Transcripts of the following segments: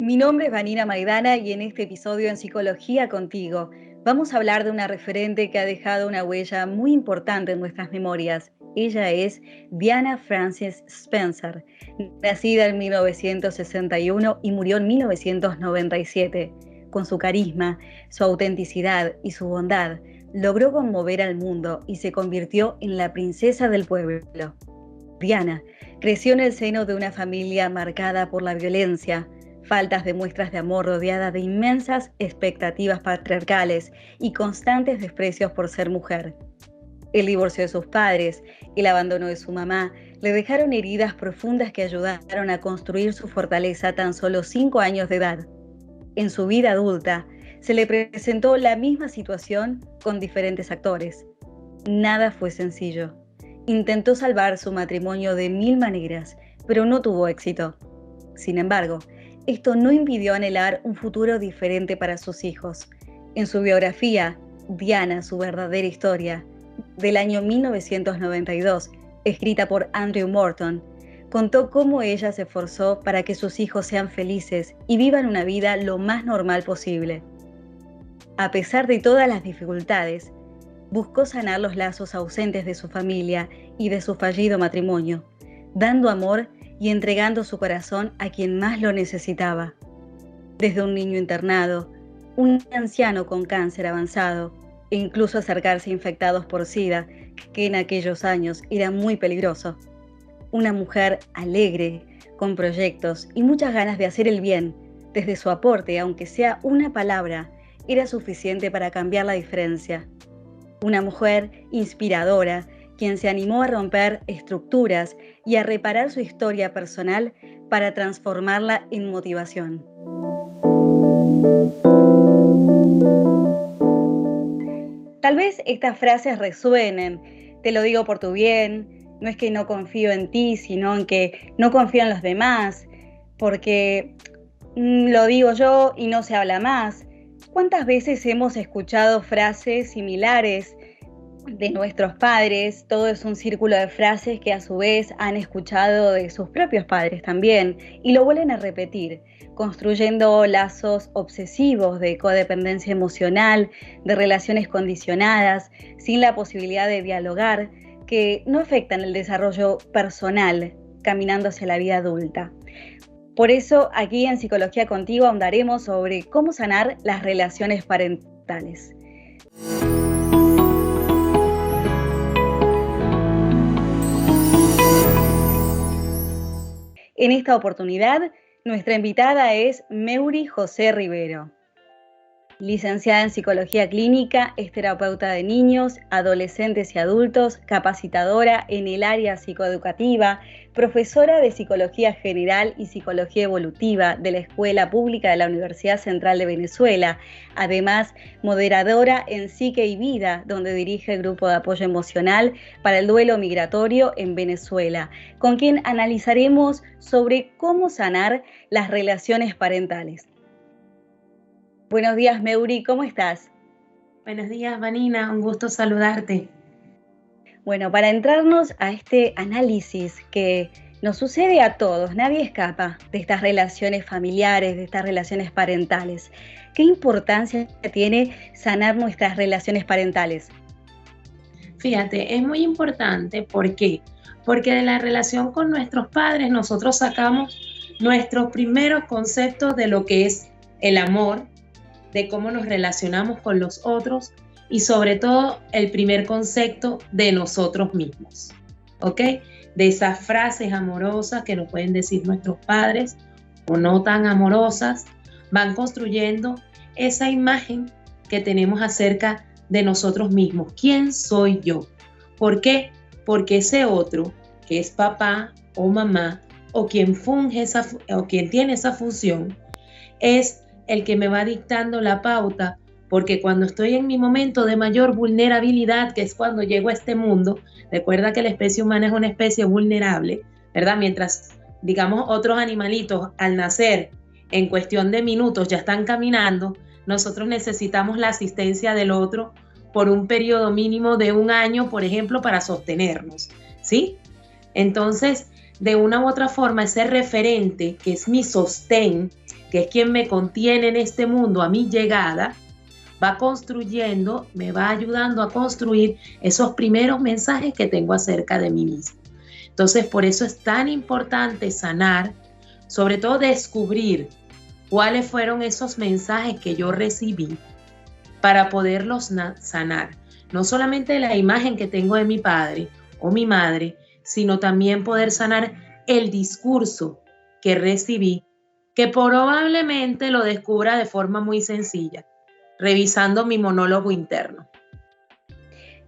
Mi nombre es Vanina Maidana y en este episodio en Psicología Contigo vamos a hablar de una referente que ha dejado una huella muy importante en nuestras memorias. Ella es Diana Frances Spencer, nacida en 1961 y murió en 1997. Con su carisma, su autenticidad y su bondad, logró conmover al mundo y se convirtió en la princesa del pueblo. Diana creció en el seno de una familia marcada por la violencia, faltas de muestras de amor rodeada de inmensas expectativas patriarcales y constantes desprecios por ser mujer. El divorcio de sus padres y el abandono de su mamá le dejaron heridas profundas que ayudaron a construir su fortaleza a tan solo 5 años de edad. En su vida adulta, se le presentó la misma situación con diferentes actores. Nada fue sencillo. Intentó salvar su matrimonio de 1000 maneras, pero no tuvo éxito. Sin embargo, esto no impidió anhelar un futuro diferente para sus hijos. En su biografía, Diana, su verdadera historia, del año 1992, escrita por Andrew Morton, contó cómo ella se esforzó para que sus hijos sean felices y vivan una vida lo más normal posible. A pesar de todas las dificultades, buscó sanar los lazos ausentes de su familia y de su fallido matrimonio, dando amor y entregando su corazón a quien más lo necesitaba. Desde un niño internado, un anciano con cáncer avanzado, e incluso acercarse a infectados por SIDA, que en aquellos años era muy peligroso. Una mujer alegre, con proyectos y muchas ganas de hacer el bien. Desde su aporte, aunque sea una palabra, era suficiente para cambiar la diferencia. Una mujer inspiradora, quien se animó a romper estructuras y a reparar su historia personal para transformarla en motivación. Tal vez estas frases resuenen: te lo digo por tu bien, no es que no confío en ti, sino en que no confío en los demás, porque lo digo yo y no se habla más. ¿Cuántas veces hemos escuchado frases similares de nuestros padres? Todo es un círculo de frases que a su vez han escuchado de sus propios padres también y lo vuelven a repetir, construyendo lazos obsesivos de codependencia emocional, de relaciones condicionadas, sin la posibilidad de dialogar, que no afectan el desarrollo personal, caminando hacia la vida adulta. Por eso, aquí en Psicología Contigo ahondaremos sobre cómo sanar las relaciones parentales. En esta oportunidad, nuestra invitada es Meury José Rivero. Licenciada en Psicología Clínica, es terapeuta de niños, adolescentes y adultos, capacitadora en el área psicoeducativa, profesora de Psicología General y Psicología Evolutiva de la Escuela Pública de la Universidad Central de Venezuela. Además, moderadora en Psique y Vida, donde dirige el grupo de apoyo emocional para el duelo migratorio en Venezuela, con quien analizaremos sobre cómo sanar las relaciones parentales. Buenos días, Meury, ¿cómo estás? Buenos días, Vanina, un gusto saludarte. Bueno, para entrarnos a este análisis que nos sucede a todos, nadie escapa de estas relaciones familiares, de estas relaciones parentales. ¿Qué importancia tiene sanar nuestras relaciones parentales? Fíjate, es muy importante. ¿Por qué? Porque de la relación con nuestros padres nosotros sacamos nuestros primeros conceptos de lo que es el amor, de cómo nos relacionamos con los otros y sobre todo el primer concepto de nosotros mismos, ¿ok? De esas frases amorosas que nos pueden decir nuestros padres o no tan amorosas, van construyendo esa imagen que tenemos acerca de nosotros mismos. ¿Quién soy yo? ¿Por qué? Porque ese otro, que es papá o mamá o quien funge o quien tiene esa función, es el que me va dictando la pauta, porque cuando estoy en mi momento de mayor vulnerabilidad, que es cuando llego a este mundo, recuerda que la especie humana es una especie vulnerable, ¿verdad? Mientras, digamos, otros animalitos al nacer en cuestión de minutos ya están caminando, nosotros necesitamos la asistencia del otro por un periodo mínimo de 1 año, por ejemplo, para sostenernos, ¿sí? Entonces, de una u otra forma, ese referente que es mi sostén, que es quien me contiene en este mundo a mi llegada, va construyendo, me va ayudando a construir esos primeros mensajes que tengo acerca de mí mismo. Entonces, por eso es tan importante sanar, sobre todo descubrir cuáles fueron esos mensajes que yo recibí para poderlos sanar. No solamente la imagen que tengo de mi padre o mi madre, sino también poder sanar el discurso que recibí, que probablemente lo descubra de forma muy sencilla, revisando mi monólogo interno.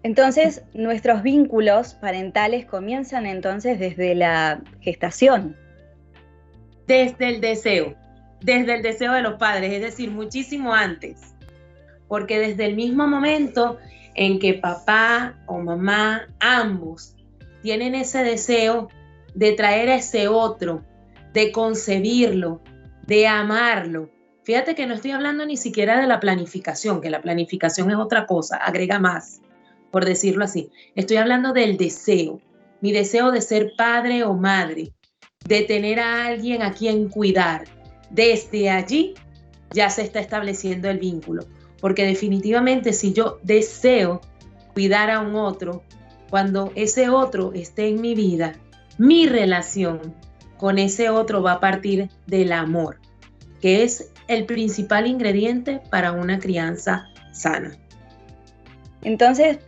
Entonces, nuestros vínculos parentales comienzan entonces desde la gestación. Desde el deseo de los padres, es decir, muchísimo antes. Porque desde el mismo momento en que papá o mamá, ambos, tienen ese deseo de traer a ese otro, de concebirlo, de amarlo. Fíjate que no estoy hablando ni siquiera de la planificación, que la planificación es otra cosa, agrega más, por decirlo así. Estoy hablando del deseo, mi deseo de ser padre o madre, de tener a alguien a quien cuidar. Desde allí ya se está estableciendo el vínculo, porque definitivamente si yo deseo cuidar a un otro, cuando ese otro esté en mi vida, mi relación con ese otro va a partir del amor, que es el principal ingrediente para una crianza sana. Entonces,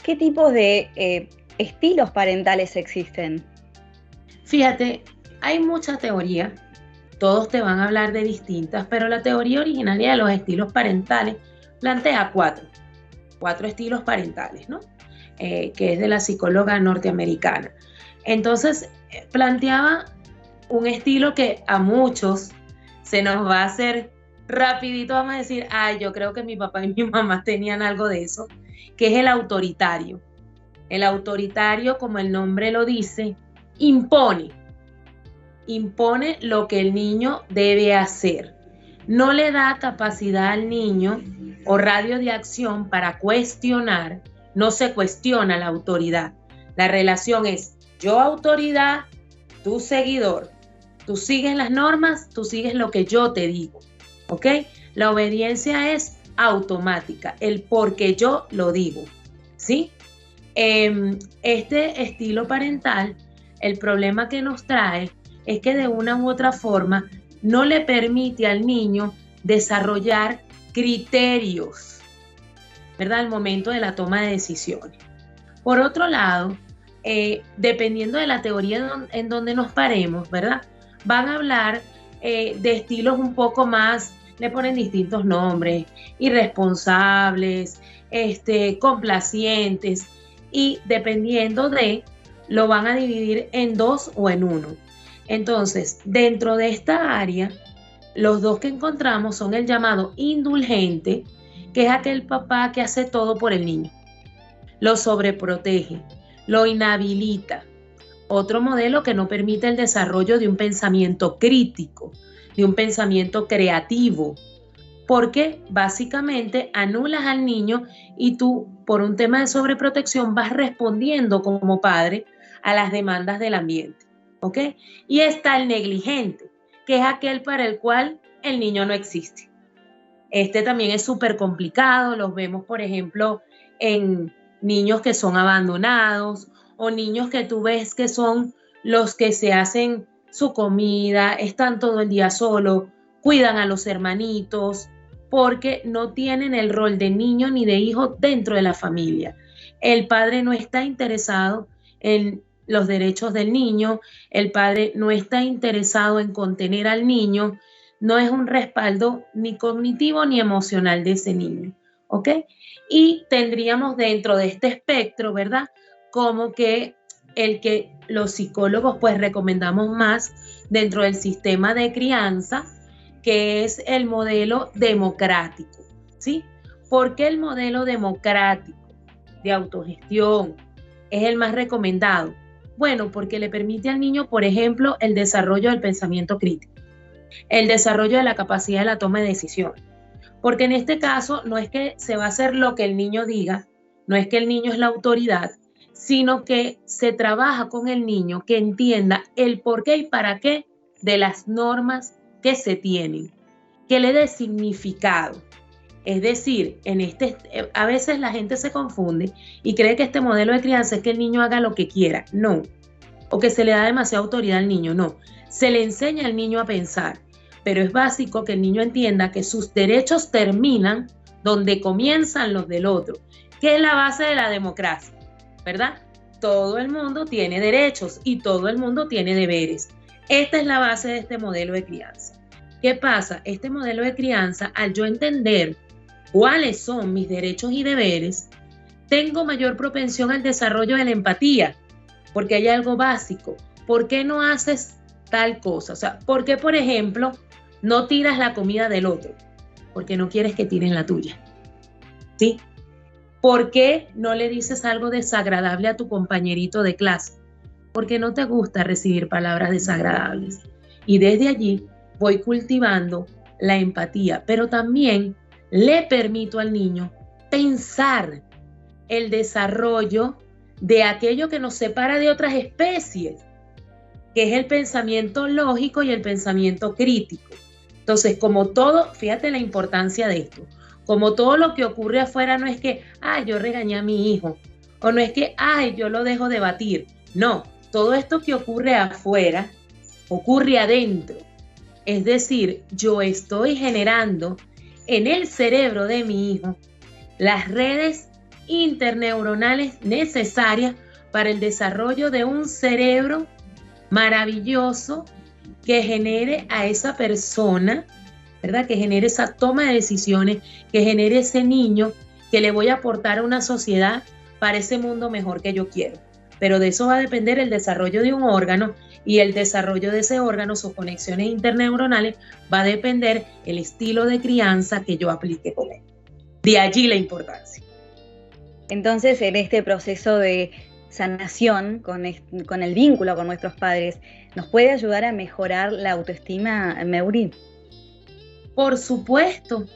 ¿qué tipos de estilos parentales existen? Fíjate, hay mucha teoría, todos te van a hablar de distintas, pero la teoría originaria de los estilos parentales plantea cuatro estilos parentales, ¿no? Que es de la psicóloga norteamericana. Entonces, planteaba un estilo que a muchos se nos va a hacer rapidito, vamos a decir, ay, yo creo que mi papá y mi mamá tenían algo de eso, que es el autoritario. El autoritario, como el nombre lo dice, impone lo que el niño debe hacer. No le da capacidad al niño o radio de acción para cuestionar, no se cuestiona la autoridad. La relación es yo autoridad, tú seguidor. Tú sigues las normas, tú sigues lo que yo te digo, ¿ok? La obediencia es automática, el porque yo lo digo, ¿sí? Este estilo parental, el problema que nos trae es que de una u otra forma no le permite al niño desarrollar criterios, ¿verdad? Al momento de la toma de decisiones. Por otro lado, dependiendo de la teoría en donde nos paremos, ¿verdad? Van a hablar de estilos un poco más, le ponen distintos nombres, irresponsables, complacientes, y dependiendo de, lo van a dividir en dos o en uno. Entonces, dentro de esta área, los dos que encontramos son el llamado indulgente, que es aquel papá que hace todo por el niño, lo sobreprotege, lo inhabilita. Otro modelo que no permite el desarrollo de un pensamiento crítico, de un pensamiento creativo, porque básicamente anulas al niño y tú, por un tema de sobreprotección, vas respondiendo como padre a las demandas del ambiente, ¿ok? Y está el negligente, que es aquel para el cual el niño no existe. Este también es súper complicado, los vemos, por ejemplo, en niños que son abandonados o niños que tú ves que son los que se hacen su comida, están todo el día solos, cuidan a los hermanitos, porque no tienen el rol de niño ni de hijo dentro de la familia. El padre no está interesado en los derechos del niño, el padre no está interesado en contener al niño, no es un respaldo ni cognitivo ni emocional de ese niño, ¿ok? Y tendríamos dentro de este espectro, ¿verdad? Como que el que los psicólogos pues recomendamos más dentro del sistema de crianza, que es el modelo democrático, ¿sí? ¿Por qué el modelo democrático de autogestión es el más recomendado? Bueno, porque le permite al niño, por ejemplo, el desarrollo del pensamiento crítico, el desarrollo de la capacidad de la toma de decisiones. Porque en este caso no es que se va a hacer lo que el niño diga, no es que el niño es la autoridad, sino que se trabaja con el niño que entienda el por qué y para qué de las normas que se tienen, que le dé significado. Es decir, a veces la gente se confunde y cree que este modelo de crianza es que el niño haga lo que quiera. No. O que se le da demasiada autoridad al niño. No. Se le enseña al niño a pensar. Pero es básico que el niño entienda que sus derechos terminan donde comienzan los del otro, que es la base de la democracia, ¿verdad? Todo el mundo tiene derechos y todo el mundo tiene deberes. Esta es la base de este modelo de crianza. ¿Qué pasa? Este modelo de crianza, al yo entender cuáles son mis derechos y deberes, tengo mayor propensión al desarrollo de la empatía, porque hay algo básico. ¿Por qué no haces tal cosa? O sea, ¿por qué, por ejemplo, no tiras la comida del otro? Porque no quieres que tiren la tuya. ¿Sí? ¿Por qué no le dices algo desagradable a tu compañerito de clase? Porque no te gusta recibir palabras desagradables. Y desde allí voy cultivando la empatía, pero también le permito al niño pensar el desarrollo de aquello que nos separa de otras especies, que es el pensamiento lógico y el pensamiento crítico. Entonces, como todo, fíjate la importancia de esto, como todo lo que ocurre afuera no es que, yo regañé a mi hijo, o no es que, yo lo dejo debatir. No, todo esto que ocurre afuera, ocurre adentro. Es decir, yo estoy generando en el cerebro de mi hijo las redes interneuronales necesarias para el desarrollo de un cerebro maravilloso que genere a esa persona, ¿verdad? Que genere esa toma de decisiones, que genere ese niño que le voy a aportar a una sociedad para ese mundo mejor que yo quiero. Pero de eso va a depender el desarrollo de un órgano, y el desarrollo de ese órgano, sus conexiones interneuronales, va a depender el estilo de crianza que yo aplique con él. De allí la importancia. Entonces, en este proceso de sanación con el vínculo con nuestros padres, ¿nos puede ayudar a mejorar la autoestima, Meury? Por supuesto,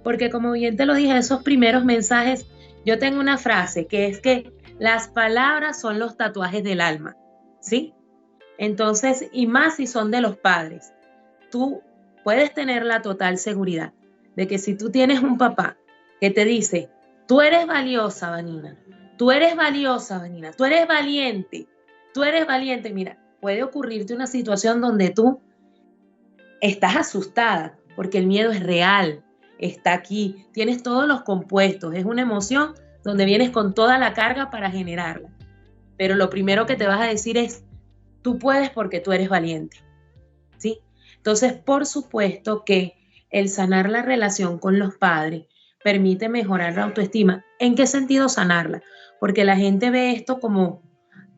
porque como bien te lo dije, esos primeros mensajes, yo tengo una frase que es que las palabras son los tatuajes del alma, ¿sí? Entonces, y más si son de los padres, tú puedes tener la total seguridad de que si tú tienes un papá que te dice, tú eres valiosa, Vanina, tú eres valiosa, Vanina, tú eres valiente, mira, puede ocurrirte una situación donde tú estás asustada, porque el miedo es real, está aquí, tienes todos los compuestos, es una emoción donde vienes con toda la carga para generarla. Pero lo primero que te vas a decir es, tú puedes porque tú eres valiente, ¿sí? Entonces, por supuesto que el sanar la relación con los padres permite mejorar la autoestima. ¿En qué sentido sanarla? Porque la gente ve esto como,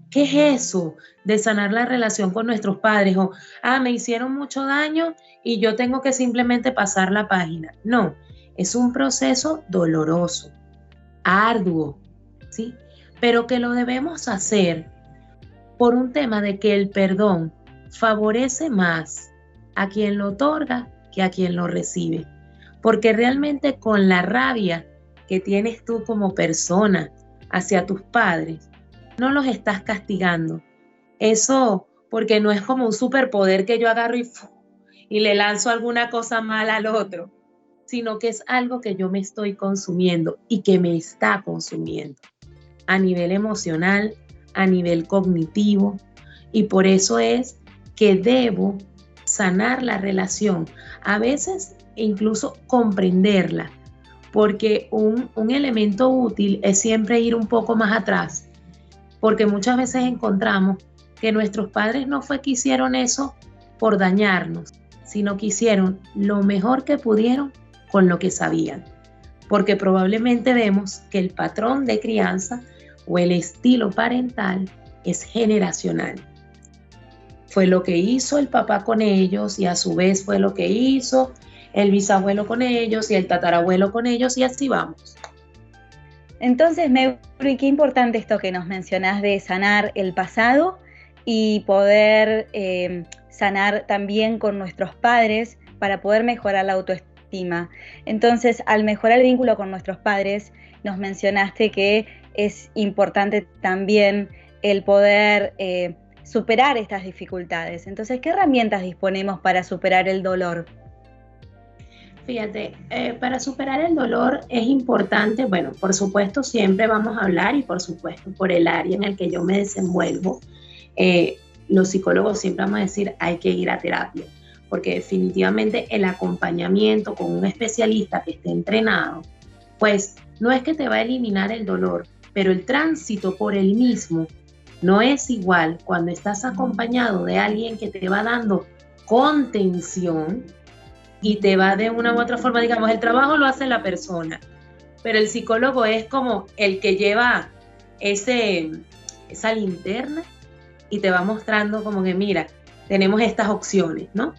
¿qué es eso de sanar la relación con nuestros padres? O, me hicieron mucho daño y yo tengo que simplemente pasar la página. No, es un proceso doloroso, arduo, ¿sí? Pero que lo debemos hacer por un tema de que el perdón favorece más a quien lo otorga que a quien lo recibe. Porque realmente con la rabia que tienes tú como persona hacia tus padres, no los estás castigando. Eso porque no es como un superpoder que yo agarro y le lanzo alguna cosa mala al otro, sino que es algo que yo me estoy consumiendo y que me está consumiendo a nivel emocional, a nivel cognitivo, y por eso es que debo sanar la relación, a veces incluso comprenderla, porque un elemento útil es siempre ir un poco más atrás, porque muchas veces encontramos que nuestros padres no fue que hicieron eso por dañarnos, sino que hicieron lo mejor que pudieron con lo que sabían, porque probablemente vemos que el patrón de crianza o el estilo parental es generacional. Fue lo que hizo el papá con ellos y a su vez fue lo que hizo el bisabuelo con ellos y el tatarabuelo con ellos, y así vamos. Entonces, Meury, qué importante esto que nos mencionás de sanar el pasado y poder sanar también con nuestros padres para poder mejorar la autoestima. Entonces, al mejorar el vínculo con nuestros padres, nos mencionaste que es importante también el poder superar estas dificultades. Entonces, ¿qué herramientas disponemos para superar el dolor? Fíjate, para superar el dolor es importante, bueno, por supuesto siempre vamos a hablar y por supuesto por el área en el que yo me desenvuelvo, los psicólogos siempre vamos a decir hay que ir a terapia, porque definitivamente el acompañamiento con un especialista que esté entrenado, pues no es que te va a eliminar el dolor, pero el tránsito por el mismo no es igual cuando estás acompañado de alguien que te va dando contención y te va de una u otra forma, digamos, el trabajo lo hace la persona, pero el psicólogo es como el que lleva esa linterna y te va mostrando como que mira, tenemos estas opciones, ¿no?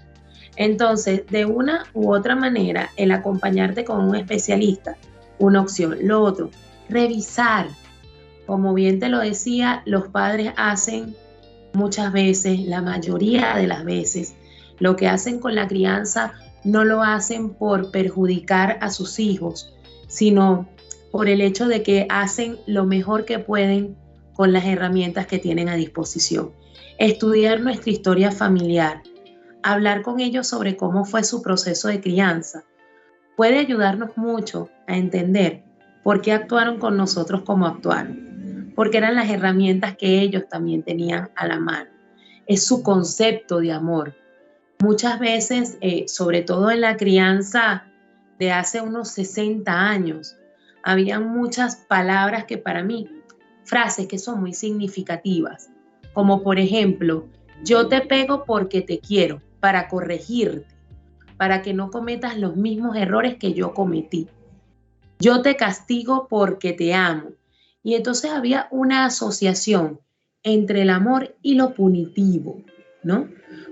Entonces, de una u otra manera, el acompañarte con un especialista, una opción. Lo otro, revisar. Como bien te lo decía, los padres hacen muchas veces, la mayoría de las veces, lo que hacen con la crianza no lo hacen por perjudicar a sus hijos, sino por el hecho de que hacen lo mejor que pueden con las herramientas que tienen a disposición. Estudiar nuestra historia familiar, hablar con ellos sobre cómo fue su proceso de crianza, puede ayudarnos mucho a entender por qué actuaron con nosotros como actuaron, porque eran las herramientas que ellos también tenían a la mano. Es su concepto de amor. Muchas veces, sobre todo en la crianza de hace unos 60 años, había muchas palabras que para mí, frases que son muy significativas, como por ejemplo, yo te pego porque te quiero, para corregirte, para que no cometas los mismos errores que yo cometí. Yo te castigo porque te amo. Y entonces había una asociación entre el amor y lo punitivo, ¿no?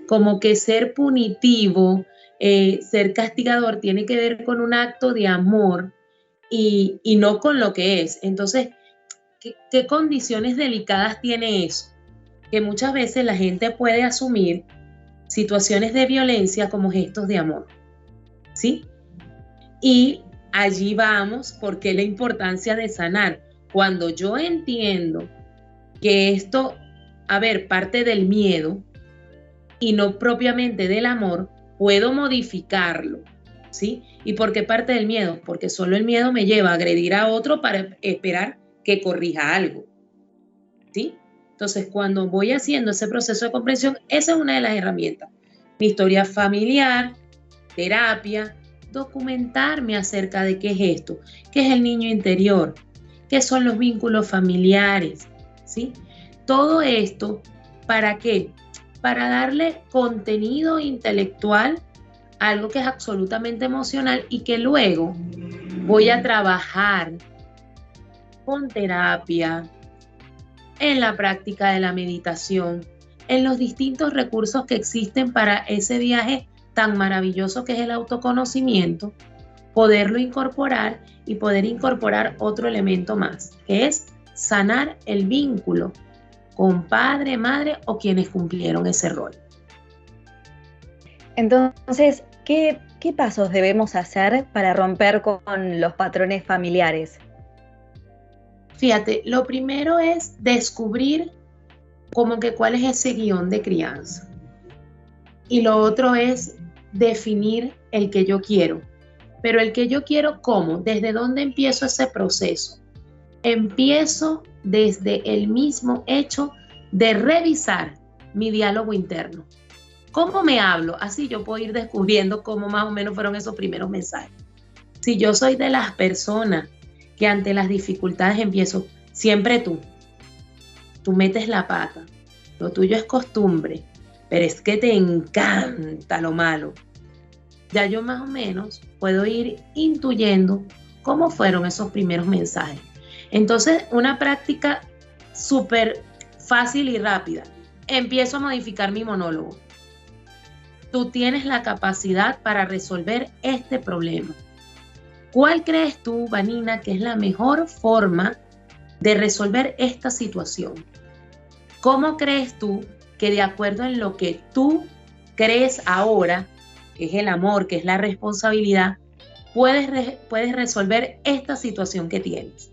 Como que ser punitivo, ser castigador tiene que ver con un acto de amor y no con lo que es. Entonces, ¿qué condiciones delicadas tiene eso? Que muchas veces la gente puede asumir situaciones de violencia como gestos de amor, ¿sí? Y allí vamos, porque la importancia de sanar. Cuando yo entiendo que esto, parte del miedo y no propiamente del amor, puedo modificarlo, ¿sí? ¿Y por qué parte del miedo? Porque solo el miedo me lleva a agredir a otro para esperar que corrija algo, ¿sí? Entonces, cuando voy haciendo ese proceso de comprensión, esa es una de las herramientas. Mi historia familiar, terapia, documentarme acerca de qué es esto, qué es el niño interior, qué son los vínculos familiares, ¿sí? Todo esto, ¿para qué? Para darle contenido intelectual a algo que es absolutamente emocional y que luego voy a trabajar con terapia, en la práctica de la meditación, en los distintos recursos que existen para ese viaje tan maravilloso que es el autoconocimiento, poderlo incorporar y poder incorporar otro elemento más, que es sanar el vínculo con padre, madre o quienes cumplieron ese rol. Entonces, ¿qué pasos debemos hacer para romper con los patrones familiares? Fíjate, lo primero es descubrir como que cuál es ese guión de crianza. Y lo otro es definir el que yo quiero. Pero el que yo quiero, ¿cómo? ¿Desde dónde empiezo ese proceso? Empiezo desde el mismo hecho de revisar mi diálogo interno. ¿Cómo me hablo? Así yo puedo ir descubriendo cómo más o menos fueron esos primeros mensajes. Si yo soy de las personas que ante las dificultades empiezo, siempre tú metes la pata, lo tuyo es costumbre, pero es que te encanta lo malo. Ya yo más o menos puedo ir intuyendo cómo fueron esos primeros mensajes. Entonces, una práctica súper fácil y rápida. Empiezo a modificar mi monólogo. Tú tienes la capacidad para resolver este problema. ¿Cuál crees tú, Vanina, que es la mejor forma de resolver esta situación? ¿Cómo crees tú que de acuerdo en lo que tú crees ahora, que es el amor, que es la responsabilidad, puedes resolver esta situación que tienes?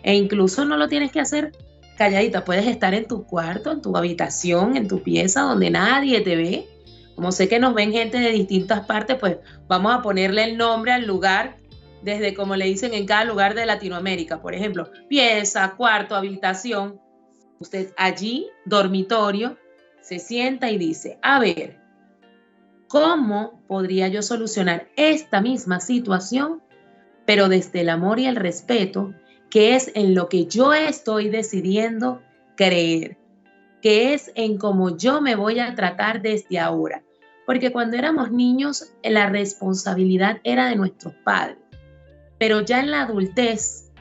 E incluso no lo tienes que hacer calladita, puedes estar en tu cuarto, en tu habitación, en tu pieza, donde nadie te ve. Como sé que nos ven gente de distintas partes, pues vamos a ponerle el nombre al lugar, desde como le dicen en cada lugar de Latinoamérica, por ejemplo, pieza, cuarto, habitación. Usted allí, dormitorio, se sienta y dice, a ver, ¿cómo podría yo solucionar esta misma situación, pero desde el amor y el respeto, que es en lo que yo estoy decidiendo creer, que es en cómo yo me voy a tratar desde ahora? Porque cuando éramos niños, la responsabilidad era de nuestros padres, pero ya en la adultez,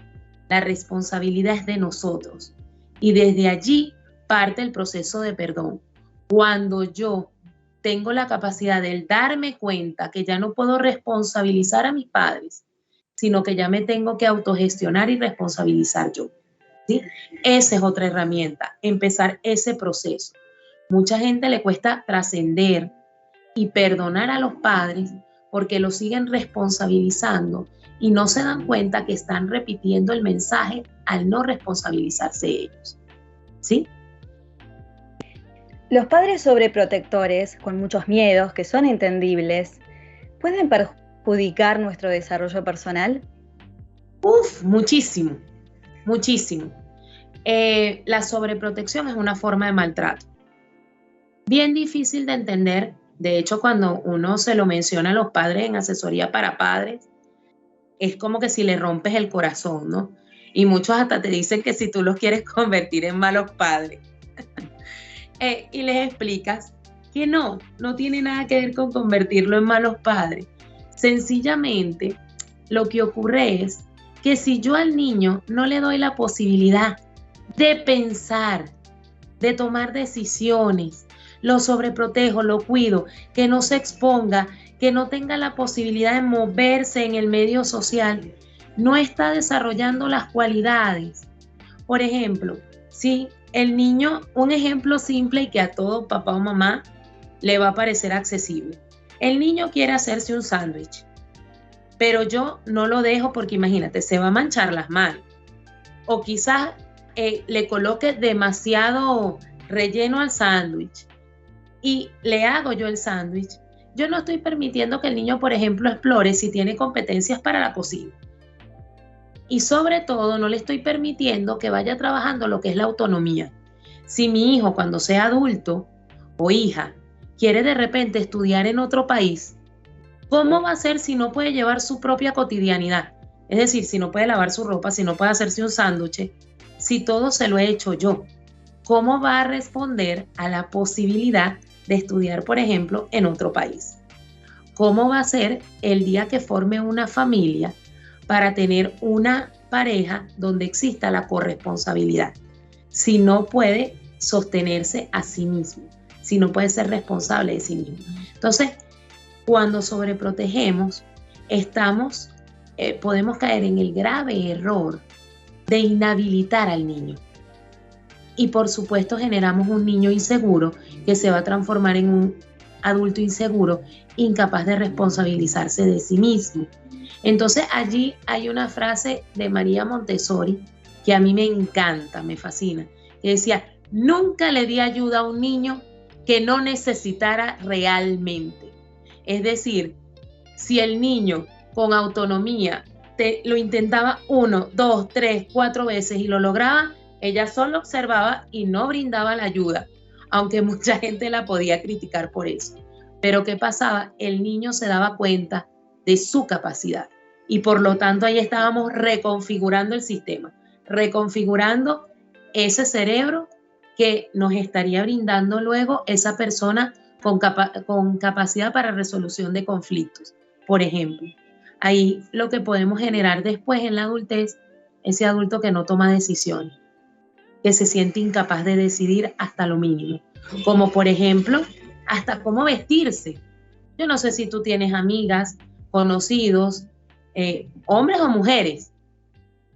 la responsabilidad es de nosotros. Y desde allí parte el proceso de perdón. Cuando yo tengo la capacidad de darme cuenta que ya no puedo responsabilizar a mis padres, sino que ya me tengo que autogestionar y responsabilizar yo, ¿sí? Esa es otra herramienta, empezar ese proceso. Mucha gente le cuesta trascender y perdonar a los padres porque los siguen responsabilizando y no se dan cuenta que están repitiendo el mensaje al no responsabilizarse ellos, ¿sí? Los padres sobreprotectores, con muchos miedos que son entendibles, ¿pueden perjudicar nuestro desarrollo personal? Muchísimo, muchísimo. La sobreprotección es una forma de maltrato. Bien difícil de entender. De hecho, cuando uno se lo menciona a los padres en asesoría para padres, es como que si le rompes el corazón, ¿no? Y muchos hasta te dicen que si tú los quieres convertir en malos padres. Y les explicas que no tiene nada que ver con convertirlo en malos padres. Sencillamente, lo que ocurre es que si yo al niño no le doy la posibilidad de pensar, de tomar decisiones, lo sobreprotejo, lo cuido, que no se exponga, que no tenga la posibilidad de moverse en el medio social, no está desarrollando las cualidades. Por ejemplo, si el niño, un ejemplo simple y que a todo papá o mamá le va a parecer accesible. El niño quiere hacerse un sándwich, pero yo no lo dejo porque imagínate, se va a manchar las manos. O quizás le coloque demasiado relleno al sándwich y le hago yo el sándwich. Yo no estoy permitiendo que el niño, por ejemplo, explore si tiene competencias para la cocina. Y sobre todo, no le estoy permitiendo que vaya trabajando lo que es la autonomía. Si mi hijo, cuando sea adulto o hija, quiere de repente estudiar en otro país, ¿cómo va a ser si no puede llevar su propia cotidianidad? Es decir, si no puede lavar su ropa, si no puede hacerse un sándwich, si todo se lo he hecho yo, ¿cómo va a responder a la posibilidad de estudiar, por ejemplo, en otro país? ¿Cómo va a ser el día que forme una familia para tener una pareja donde exista la corresponsabilidad? Si no puede sostenerse a sí mismo, si no puede ser responsable de sí mismo. Entonces, cuando sobreprotegemos, podemos caer en el grave error de inhabilitar al niño. Y por supuesto generamos un niño inseguro que se va a transformar en un adulto inseguro, incapaz de responsabilizarse de sí mismo. Entonces allí hay una frase de María Montessori que a mí me encanta, me fascina, que decía, nunca le di ayuda a un niño que no necesitara realmente. Es decir, si el niño con autonomía lo intentaba 1, 2, 3, 4 veces y lo lograba, ella solo observaba y no brindaba la ayuda, aunque mucha gente la podía criticar por eso. Pero ¿qué pasaba? El niño se daba cuenta de su capacidad y por lo tanto ahí estábamos reconfigurando el sistema, reconfigurando ese cerebro que nos estaría brindando luego esa persona con capacidad para resolución de conflictos. Por ejemplo, ahí lo que podemos generar después en la adultez, ese adulto que no toma decisiones, que se siente incapaz de decidir hasta lo mínimo, como por ejemplo, hasta cómo vestirse. Yo no sé si tú tienes amigas, conocidos, hombres o mujeres,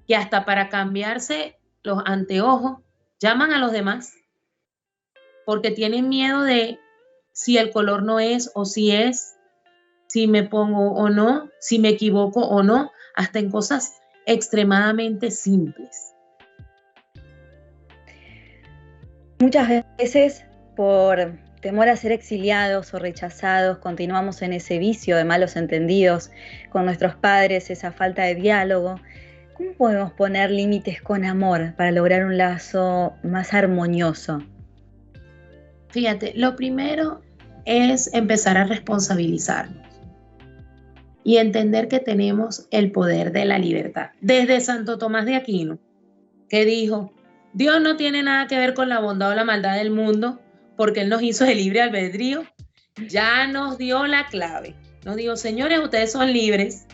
que hasta para cambiarse los anteojos llaman a los demás porque tienen miedo de si el color no es o si es, si me pongo o no, si me equivoco o no, hasta en cosas extremadamente simples. Muchas veces, por temor a ser exiliados o rechazados, continuamos en ese vicio de malos entendidos con nuestros padres, esa falta de diálogo. ¿Cómo podemos poner límites con amor para lograr un lazo más armonioso? Fíjate, lo primero es empezar a responsabilizarnos y entender que tenemos el poder de la libertad. Desde Santo Tomás de Aquino, que dijo, Dios no tiene nada que ver con la bondad o la maldad del mundo, porque Él nos hizo de libre albedrío, ya nos dio la clave. Nos dijo, señores, ustedes son libres.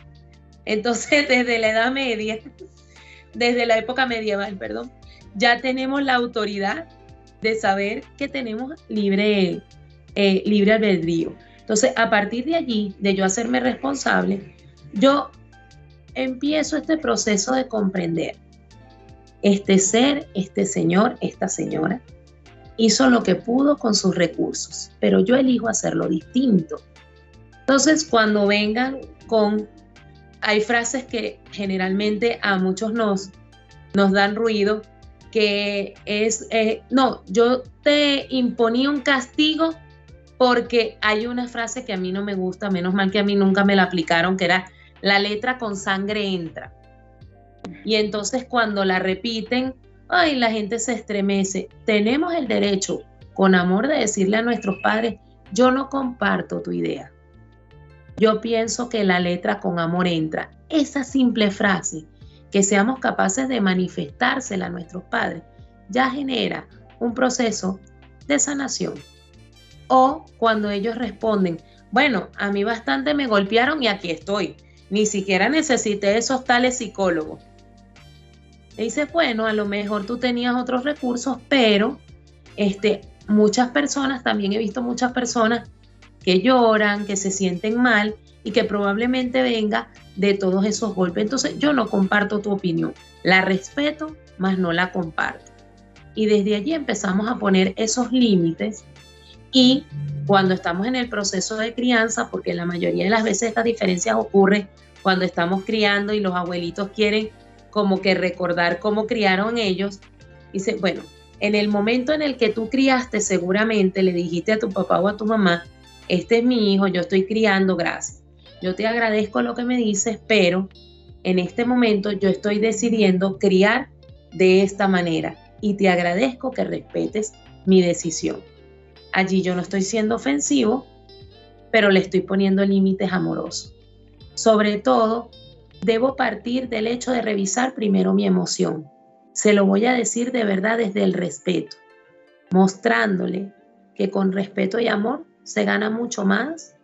Entonces, desde la Edad Media, desde la época medieval, perdón, ya tenemos la autoridad de saber que tenemos libre albedrío. Entonces, a partir de allí, de yo hacerme responsable, yo empiezo este proceso de comprender. Este ser, este señor, esta señora, hizo lo que pudo con sus recursos, pero yo elijo hacerlo distinto. Entonces, cuando vengan hay frases que generalmente a muchos nos dan ruido, que es, no, yo te imponía un castigo porque hay una frase que a mí no me gusta, menos mal que a mí nunca me la aplicaron, que era, la letra con sangre entra. Y entonces cuando la repiten, ay, la gente se estremece. Tenemos el derecho, con amor, de decirle a nuestros padres, yo no comparto tu idea. Yo pienso que la letra con amor entra. Esa simple frase, que seamos capaces de manifestársela a nuestros padres, ya genera un proceso de sanación. O cuando ellos responden, bueno, a mí bastante me golpearon y aquí estoy. Ni siquiera necesité esos tales psicólogos. Y dice, bueno, a lo mejor tú tenías otros recursos, pero muchas personas, también he visto muchas personas que lloran, que se sienten mal y que probablemente venga de todos esos golpes. Entonces yo no comparto tu opinión, la respeto, mas no la comparto. Y desde allí empezamos a poner esos límites, y cuando estamos en el proceso de crianza, porque la mayoría de las veces estas diferencias ocurren cuando estamos criando y los abuelitos quieren como que recordar cómo criaron ellos, dice, bueno, en el momento en el que tú criaste, seguramente le dijiste a tu papá o a tu mamá, este es mi hijo, yo estoy criando, gracias. Yo te agradezco lo que me dices, pero en este momento yo estoy decidiendo criar de esta manera y te agradezco que respetes mi decisión. Allí yo no estoy siendo ofensivo, pero le estoy poniendo límites amorosos. Sobre todo, debo partir del hecho de revisar primero mi emoción. Se lo voy a decir de verdad desde el respeto, mostrándole que con respeto y amor se gana mucho más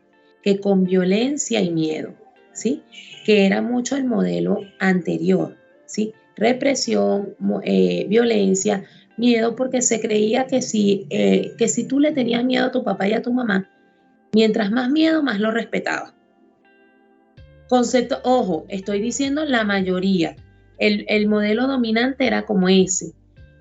que con violencia y miedo, ¿sí? Que era mucho el modelo anterior, ¿sí? Represión, violencia, miedo, porque se creía que si tú le tenías miedo a tu papá y a tu mamá, mientras más miedo, más lo respetaba. Concepto, ojo, estoy diciendo la mayoría. El modelo dominante era como ese.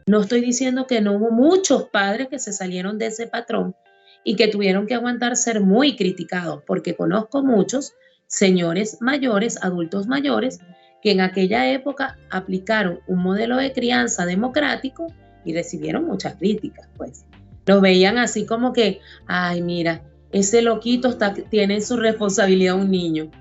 No estoy diciendo que no hubo muchos padres que se salieron de ese patrón y que tuvieron que aguantar ser muy criticados, porque conozco muchos señores mayores, adultos mayores, que en aquella época aplicaron un modelo de crianza democrático y recibieron muchas críticas, pues. Los veían así como que, ay, mira, ese loquito tiene en su responsabilidad un niño.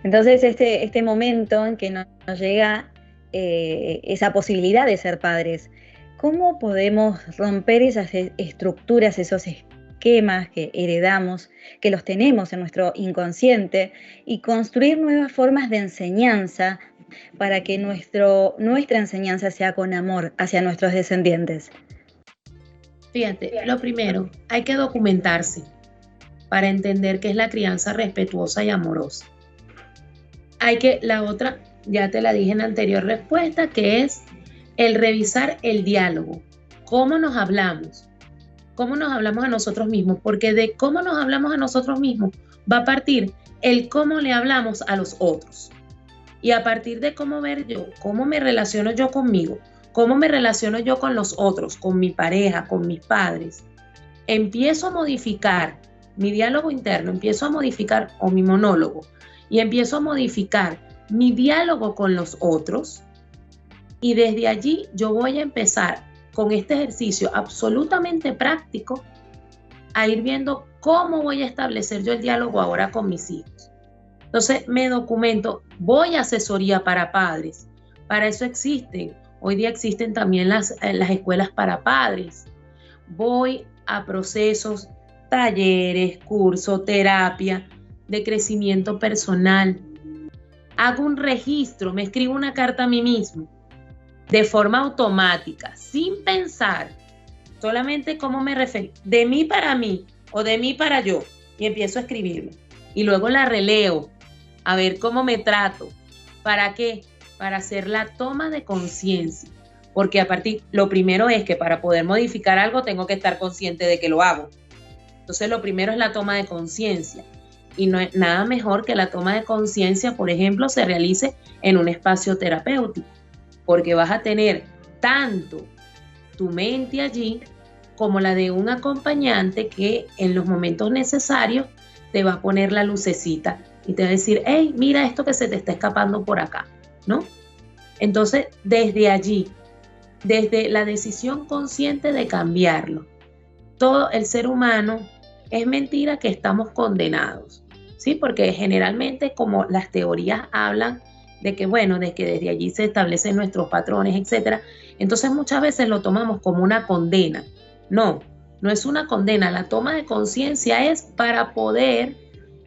Entonces, este momento en que nos llega esa posibilidad de ser padres, ¿cómo podemos romper esas estructuras, esos esquemas que heredamos, que los tenemos en nuestro inconsciente, y construir nuevas formas de enseñanza para que nuestra enseñanza sea con amor hacia nuestros descendientes? Fíjate, lo primero, hay que documentarse para entender qué es la crianza respetuosa y amorosa. La otra, ya te la dije en la anterior respuesta, que es el revisar el diálogo. ¿Cómo nos hablamos? ¿Cómo nos hablamos a nosotros mismos? Porque de cómo nos hablamos a nosotros mismos va a partir el cómo le hablamos a los otros. Y a partir de cómo me relaciono yo conmigo, cómo me relaciono yo con los otros, con mi pareja, con mis padres, empiezo a modificar mi diálogo interno, empiezo a modificar, o mi monólogo, y empiezo a modificar mi diálogo con los otros, y desde allí yo voy a empezar con este ejercicio absolutamente práctico, a ir viendo cómo voy a establecer yo el diálogo ahora con mis hijos. Entonces me documento, voy a asesoría para padres. Para eso existen. Hoy día existen también las escuelas para padres. Voy a procesos, talleres, cursos, terapia de crecimiento personal. Hago un registro, me escribo una carta a mí mismo de forma automática, sin pensar, solamente cómo me refiero, de mí para mí o de mí para yo, y empiezo a escribirme. Y luego la releo, a ver cómo me trato. ¿Para qué? Para hacer la toma de conciencia. Porque lo primero es que para poder modificar algo tengo que estar consciente de que lo hago. Entonces lo primero es la toma de conciencia. Y no es nada mejor que la toma de conciencia, por ejemplo, se realice en un espacio terapéutico. Porque vas a tener tanto tu mente allí como la de un acompañante que en los momentos necesarios te va a poner la lucecita y te va a decir, hey, mira esto que se te está escapando por acá, ¿no? Entonces, desde allí, desde la decisión consciente de cambiarlo, todo el ser humano es mentira que estamos condenados, ¿sí? Porque generalmente como las teorías hablan de que, bueno, de que desde allí se establecen nuestros patrones, etcétera, entonces muchas veces lo tomamos como una condena. No, no es una condena. La toma de conciencia es para poder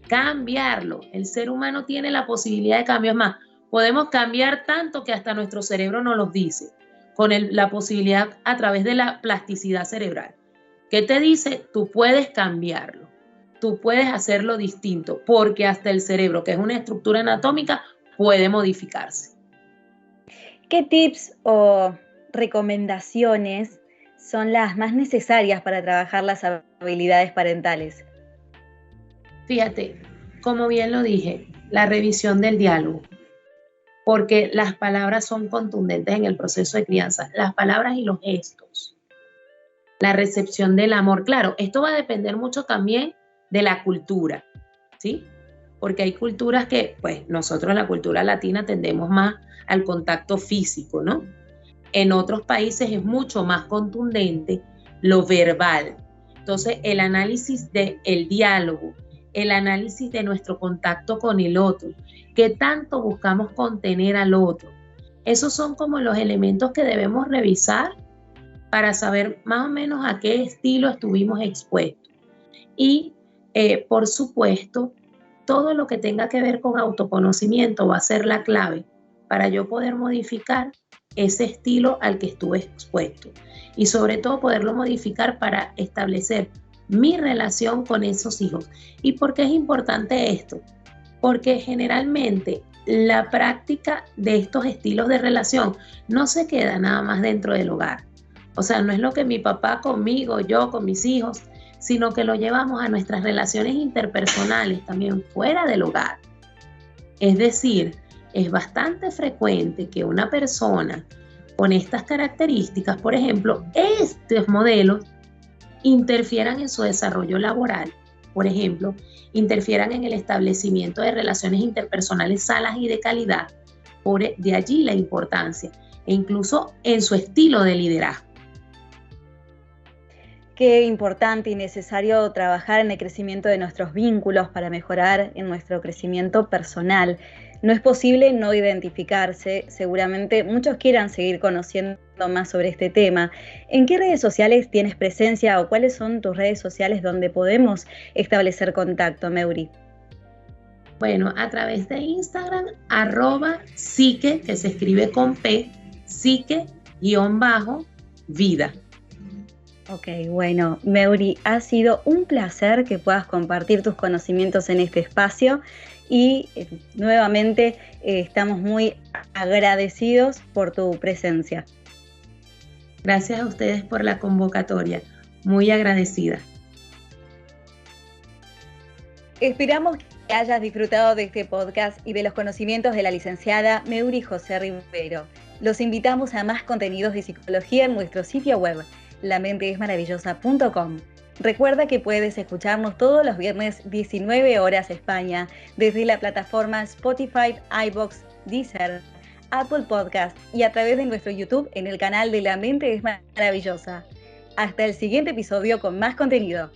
cambiarlo. El ser humano tiene la posibilidad de cambio. Es más, podemos cambiar tanto que hasta nuestro cerebro nos lo dice, con la posibilidad a través de la plasticidad cerebral. ¿Qué te dice? Tú puedes cambiarlo. Tú puedes hacerlo distinto, porque hasta el cerebro, que es una estructura anatómica, puede modificarse. ¿Qué tips o recomendaciones son las más necesarias para trabajar las habilidades parentales? Fíjate, como bien lo dije, la revisión del diálogo, porque las palabras son contundentes en el proceso de crianza, las palabras y los gestos, la recepción del amor. Claro, esto va a depender mucho también de la cultura, ¿sí? Porque hay culturas que, pues nosotros en la cultura latina tendemos más al contacto físico, ¿no? En otros países es mucho más contundente lo verbal. Entonces, el análisis del diálogo, el análisis de nuestro contacto con el otro, qué tanto buscamos contener al otro. Esos son como los elementos que debemos revisar para saber más o menos a qué estilo estuvimos expuestos. Y, por supuesto, todo lo que tenga que ver con autoconocimiento va a ser la clave para yo poder modificar ese estilo al que estuve expuesto. Y sobre todo poderlo modificar para establecer mi relación con esos hijos. ¿Y por qué es importante esto? Porque generalmente la práctica de estos estilos de relación no se queda nada más dentro del hogar. O sea, no es lo que mi papá conmigo, yo con mis hijos, sino que lo llevamos a nuestras relaciones interpersonales también fuera del hogar. Es decir, es bastante frecuente que una persona con estas características, por ejemplo, estos modelos, interfieran en su desarrollo laboral, por ejemplo, interfieran en el establecimiento de relaciones interpersonales sanas y de calidad, de allí la importancia, e incluso en su estilo de liderazgo. Qué importante y necesario trabajar en el crecimiento de nuestros vínculos para mejorar en nuestro crecimiento personal. No es posible no identificarse. Seguramente muchos quieran seguir conociendo más sobre este tema. ¿En qué redes sociales tienes presencia o cuáles son tus redes sociales donde podemos establecer contacto, Meury? Bueno, a través de Instagram, @psique, que se escribe con P, psique_vida. Ok, bueno, Meury, ha sido un placer que puedas compartir tus conocimientos en este espacio y nuevamente estamos muy agradecidos por tu presencia. Gracias a ustedes por la convocatoria, muy agradecida. Esperamos que hayas disfrutado de este podcast y de los conocimientos de la licenciada Meury José Rivero. Los invitamos a más contenidos de psicología en nuestro sitio web, lamenteesmaravillosa.com. Recuerda que puedes escucharnos todos los viernes 19 horas España desde la plataforma Spotify, iVoox, Deezer, Apple Podcast y a través de nuestro YouTube en el canal de La Mente es Maravillosa. Hasta el siguiente episodio con más contenido.